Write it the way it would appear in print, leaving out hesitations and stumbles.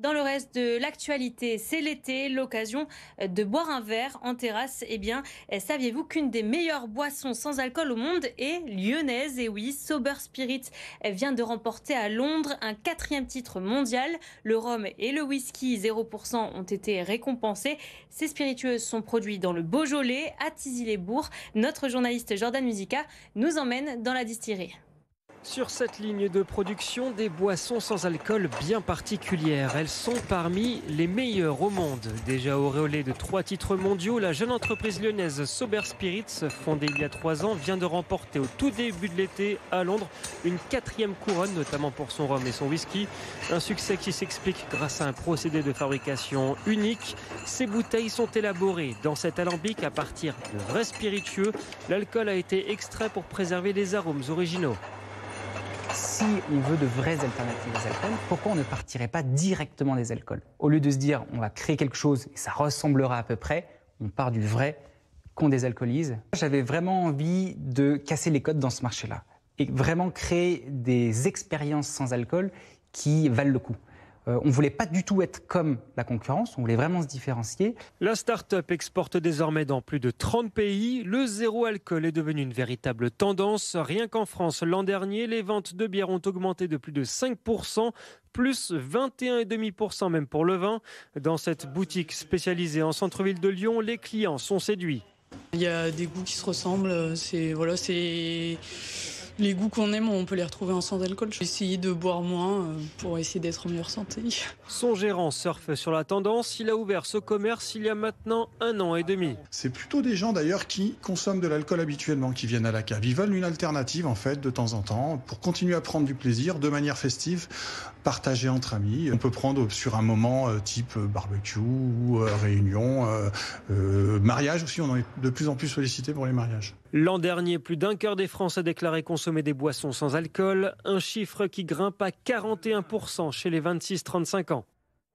Dans le reste de l'actualité, c'est l'été, l'occasion de boire un verre en terrasse. Eh bien, saviez-vous qu'une des meilleures boissons sans alcool au monde est lyonnaise? Et oui, Sober Spirit vient de remporter à Londres un 4e titre mondial. Le rhum et le whisky 0% ont été récompensés. Ces spiritueux sont produits dans le Beaujolais, à Tizy-les-Bourgs. Notre journaliste Jordan Musica nous emmène dans la distillerie. Sur cette ligne de production, des boissons sans alcool bien particulières. Elles sont parmi les meilleures au monde. Déjà auréolée de 3 titres mondiaux, la jeune entreprise lyonnaise Sober Spirits, fondée il y a 3 ans, vient de remporter au tout début de l'été à Londres une 4e couronne, notamment pour son rhum et son whisky. Un succès qui s'explique grâce à un procédé de fabrication unique. Ces bouteilles sont élaborées dans cet alambic à partir de vrais spiritueux. L'alcool a été extrait pour préserver les arômes originaux. Si on veut de vraies alternatives aux alcools, pourquoi on ne partirait pas directement des alcools? Au lieu de se dire on va créer quelque chose et ça ressemblera à peu près, on part du vrai qu'on désalcoolise. J'avais vraiment envie de casser les codes dans ce marché-là et vraiment créer des expériences sans alcool qui valent le coup. On ne voulait pas du tout être comme la concurrence, on voulait vraiment se différencier. La start-up exporte désormais dans plus de 30 pays. Le zéro alcool est devenu une véritable tendance. Rien qu'en France, l'an dernier, les ventes de bière ont augmenté de plus de 5%, plus 21,5% même pour le vin. Dans cette boutique spécialisée en centre-ville de Lyon, les clients sont séduits. Il y a des goûts qui se ressemblent, c'est les goûts qu'on aime, on peut les retrouver en sans alcool. J'ai essayé de boire moins pour essayer d'être en meilleure santé. Son gérant surfe sur la tendance. Il a ouvert ce commerce il y a maintenant 1 an et demi. C'est plutôt des gens d'ailleurs qui consomment de l'alcool habituellement, qui viennent à la cave. Ils veulent une alternative en fait de temps en temps pour continuer à prendre du plaisir de manière festive, partagée entre amis. On peut prendre sur un moment type barbecue ou réunion, mariage aussi. On en est de plus en plus sollicité pour les mariages. L'an dernier, plus d'un quart des Français déclaraient consommer des boissons sans alcool, un chiffre qui grimpe à 41% chez les 26-35 ans.